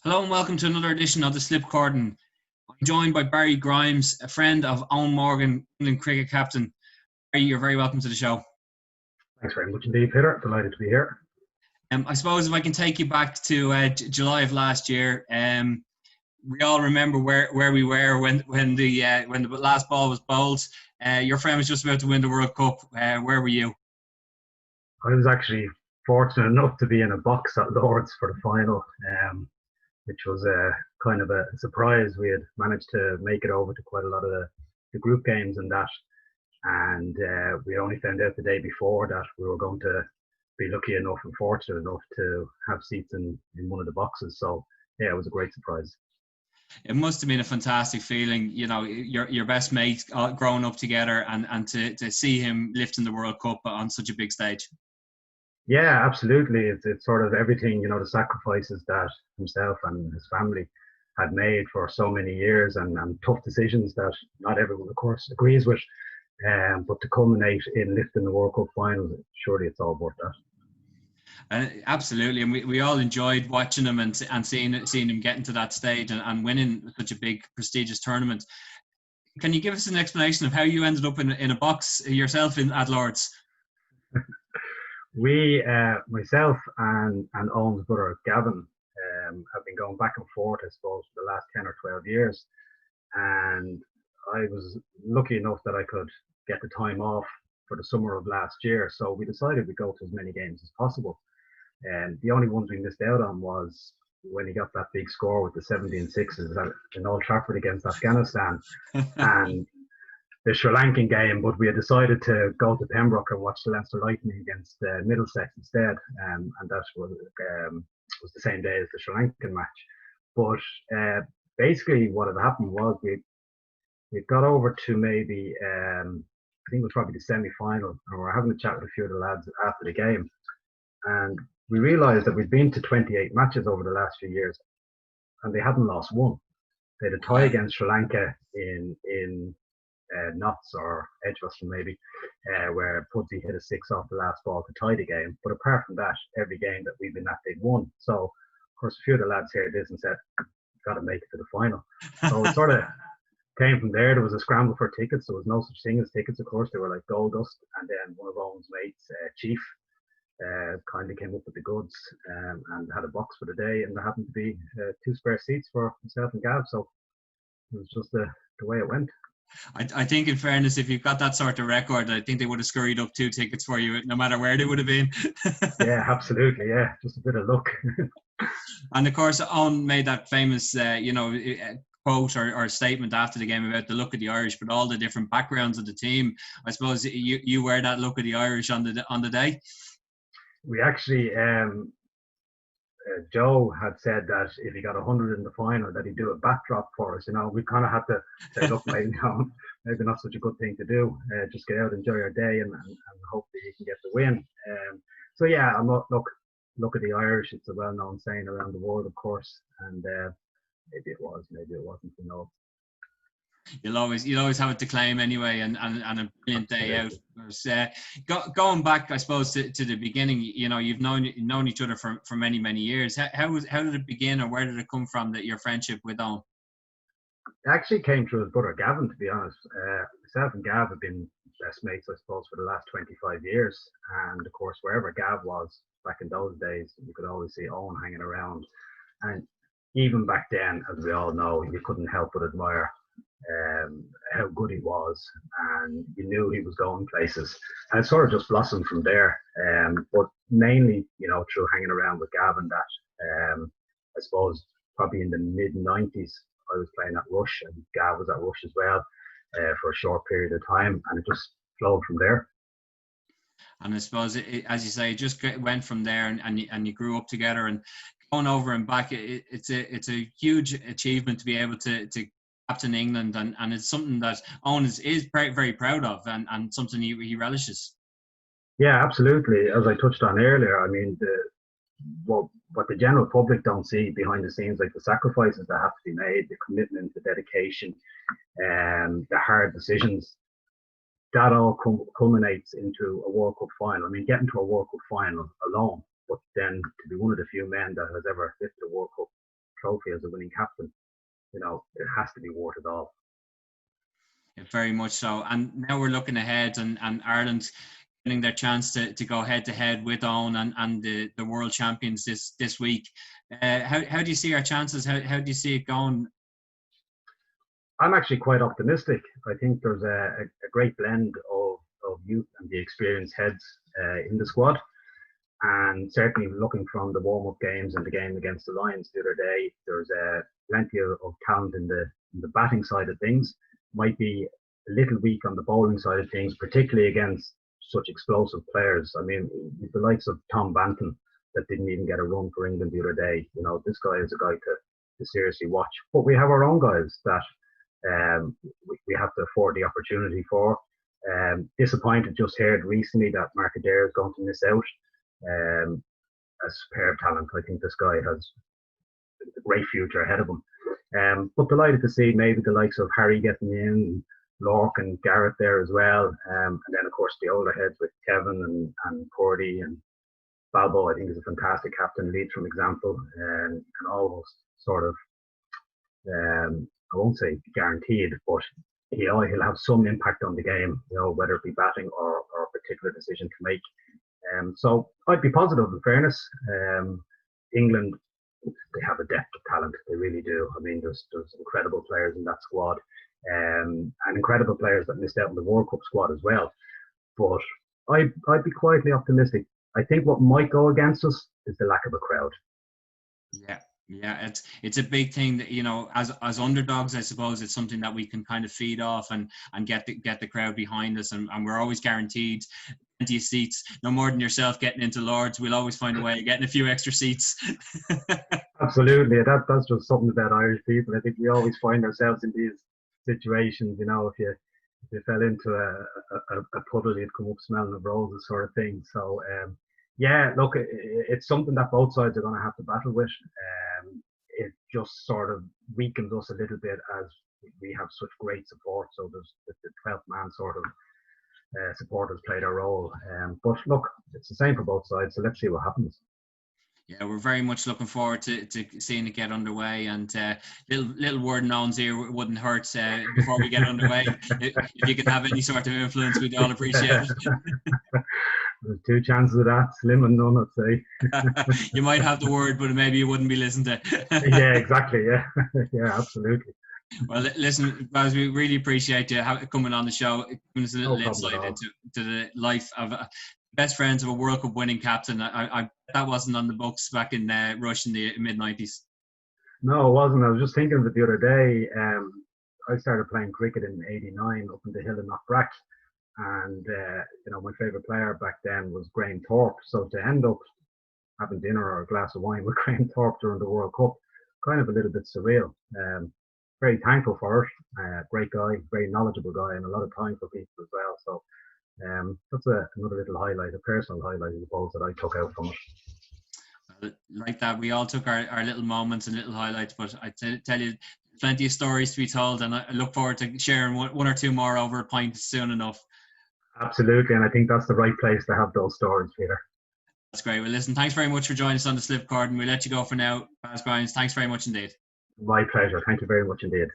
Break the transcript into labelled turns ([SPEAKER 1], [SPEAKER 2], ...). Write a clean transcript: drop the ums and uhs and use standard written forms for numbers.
[SPEAKER 1] Hello and welcome to another edition of the Slip Cordon. I'm joined by Barry Grimes, a friend of Eoin Morgan, England cricket captain. Barry, you're very welcome to the show.
[SPEAKER 2] Thanks very much indeed, Peter. Delighted to be here.
[SPEAKER 1] I suppose if I can take you back to July of last year, we all remember where we were when the last ball was bowled. Your friend was just about to win the World Cup. Where were you?
[SPEAKER 2] I was actually fortunate enough to be in a box at Lord's for the final, which was kind of a surprise. We had managed to make it over to quite a lot of the group games and that, and we only found out the day before that we were going to be lucky enough and fortunate enough to have seats in one of the boxes. So yeah, it was a great surprise.
[SPEAKER 1] It must have been a fantastic feeling, you know, your best mate growing up together and to see him lifting the World Cup on such a big stage.
[SPEAKER 2] Yeah, absolutely. It's sort of everything, you know, the sacrifices that himself and his family had made for so many years and tough decisions that not everyone, of course, agrees with. But to culminate in lifting the World Cup finals, surely it's all worth that.
[SPEAKER 1] Absolutely, and we all enjoyed watching him and seeing him getting to that stage and winning such a big, prestigious tournament. Can you give us an explanation of how you ended up in a box yourself at Lord's?
[SPEAKER 2] We, myself and Owen's brother Gavin, have been going back and forth, I suppose, for the last 10 or 12 years. And I was lucky enough that I could get the time off for the summer of last year. So we decided we'd go to as many games as possible. And the only ones we missed out on was when he got that big score with the 17 sixes in Old Trafford against Afghanistan. And the Sri Lankan game, but we had decided to go to Pembroke and watch the Leinster Lightning against Middlesex instead, and that was the same day as the Sri Lankan match. But basically, what had happened was we got over to maybe I think it was probably the semi-final, and we were having a chat with a few of the lads after the game, and we realised that we'd been to 28 matches over the last few years, and they hadn't lost one. They had a tie against Sri Lanka in Notts or Edgbaston maybe, where Pudsey hit a six off the last ball to tie the game. But apart from that, every game that we've been at, they'd won. So, of course, a few of the lads heard this and said, got to make it to the final. So it sort of came from there. There was a scramble for tickets. There was no such thing as tickets, of course. They were like gold dust. And then one of Owen's mates, Chief, kindly came up with the goods and had a box for the day. And there happened to be two spare seats for myself and Gav. So it was just the way it went.
[SPEAKER 1] I think, in fairness, if you've got that sort of record, I think they would have scurried up two tickets for you, no matter where they would have been.
[SPEAKER 2] Yeah, absolutely. Yeah, just a bit of luck.
[SPEAKER 1] And of course, Owen made that famous, quote or statement after the game about the look of the Irish, but all the different backgrounds of the team. I suppose you wear that look of the Irish on the day. We
[SPEAKER 2] actually. Joe had said that if he got 100 in the final, that he'd do a backdrop for us. You know, we kind of had to say, look, maybe not such a good thing to do. Just get out, enjoy our day, and hopefully he can get the win. So yeah, I'm not look at the Irish. It's a well-known saying around the world, of course, and maybe it was, maybe it wasn't. You know.
[SPEAKER 1] You'll always have it to claim anyway, and a brilliant day out. Going back, I suppose, to the beginning, you know, you've known each other for many years. How did it begin, or where did it come from, that your friendship with Owen?
[SPEAKER 2] It actually came through his brother Gavin, to be honest. Myself and Gav have been best mates, I suppose, for the last 25 years. And of course, wherever Gav was back in those days, you could always see Owen hanging around. And even back then, as we all know, you couldn't help but admire how good he was, and you knew he was going places, and it sort of just blossomed from there. But mainly, you know, through hanging around with Gavin, that I suppose probably in the mid 90s, I was playing at Rush, and Gav was at Rush as well for a short period of time, and it just flowed from there.
[SPEAKER 1] And I suppose, as you say, it just went from there, and you grew up together, and going over and back, it's a huge achievement to be able to captain England, and it's something that Owen is very proud of, and something he relishes.
[SPEAKER 2] Yeah, absolutely. As I touched on earlier, I mean, what the general public don't see behind the scenes, like the sacrifices that have to be made, the commitment, the dedication, and the hard decisions, that all culminates into a World Cup final. I mean, getting to a World Cup final alone, but then to be one of the few men that has ever lifted a World Cup trophy as a winning captain, you know, it has to be worth it all.
[SPEAKER 1] Yeah, very much so. And now we're looking ahead, and Ireland's getting their chance to go head to head with Eoin and the world champions this week. How do you see our chances? How do you see it going?
[SPEAKER 2] I'm actually quite optimistic. I think there's a great blend of youth and the experienced heads in the squad. And certainly looking from the warm-up games and the game against the Lions the other day, there's plenty of talent in the batting side of things. Might be a little weak on the bowling side of things, particularly against such explosive players. I mean, the likes of Tom Banton that didn't even get a run for England the other day. You know, this guy is a guy to seriously watch. But we have our own guys that we have to afford the opportunity for. Disappointed just heard recently that Mark Adair is going to miss out. A superb talent. I think this guy has a great future ahead of him. But delighted to see maybe the likes of Harry getting in, Lork and Garrett there as well. And then, of course, the older heads with Kevin and Cordon and Balbo, I think, is a fantastic captain, leads from example, and can almost sort of, I won't say guaranteed, but he'll have some impact on the game, you know, whether it be batting or a particular decision to make. So I'd be positive in fairness. England, they have a depth of talent, they really do. I mean, there's incredible players in that squad, and incredible players that missed out in the World Cup squad as well. But I'd be quietly optimistic. I think what might go against us is the lack of a crowd.
[SPEAKER 1] Yeah, it's a big thing that, you know, as underdogs, I suppose it's something that we can kind of feed off and get the crowd behind us, and we're always guaranteed plenty of seats. No more than yourself getting into Lords, we'll always find a way of getting a few extra seats.
[SPEAKER 2] Absolutely, that's just something about Irish people. I think we always find ourselves in these situations. You know, if you fell into a puddle, you'd come up smelling of roses, sort of thing. So yeah, look, it's something that both sides are going to have to battle with. It just sort of weakens us a little bit as we have such great support. So there's the 12th man sort of supporters played a role. But look, it's the same for both sides. So let's see what happens.
[SPEAKER 1] Yeah, we're very much looking forward to seeing it get underway. And little word in Eoin's ear wouldn't hurt before we get underway. If you could have any sort of influence, we'd all appreciate it.
[SPEAKER 2] There's two chances of that, slim and none, I'd say.
[SPEAKER 1] You might have the word, but maybe you wouldn't be listened to.
[SPEAKER 2] Yeah, exactly. Yeah, yeah, absolutely.
[SPEAKER 1] Well, listen, Baz, we really appreciate you coming on the show, giving us a little insight into the life of best friends of a World Cup winning captain. I that wasn't on the books back in Rush in the mid-90s.
[SPEAKER 2] No, it wasn't. I was just thinking of it the other day. I started playing cricket in '89 up in the hill in Knockbrack, and you know, my favourite player back then was Graham Thorpe. So to end up having dinner or a glass of wine with Graham Thorpe during the World Cup, kind of a little bit surreal. Very thankful for it. Great guy, very knowledgeable guy, and a lot of time for people as well. So that's another little highlight, a personal highlight, I suppose, that I took out from it.
[SPEAKER 1] Like that, we all took our little moments and little highlights, but I tell you, plenty of stories to be told, and I look forward to sharing one or two more over a pint soon enough.
[SPEAKER 2] Absolutely, and I think that's the right place to have those stories, Peter.
[SPEAKER 1] That's great. Well, listen, thanks very much for joining us on the Slip Cordon. We'll let you go for now. Baz Grimes, thanks very much indeed.
[SPEAKER 2] My pleasure. Thank you very much indeed.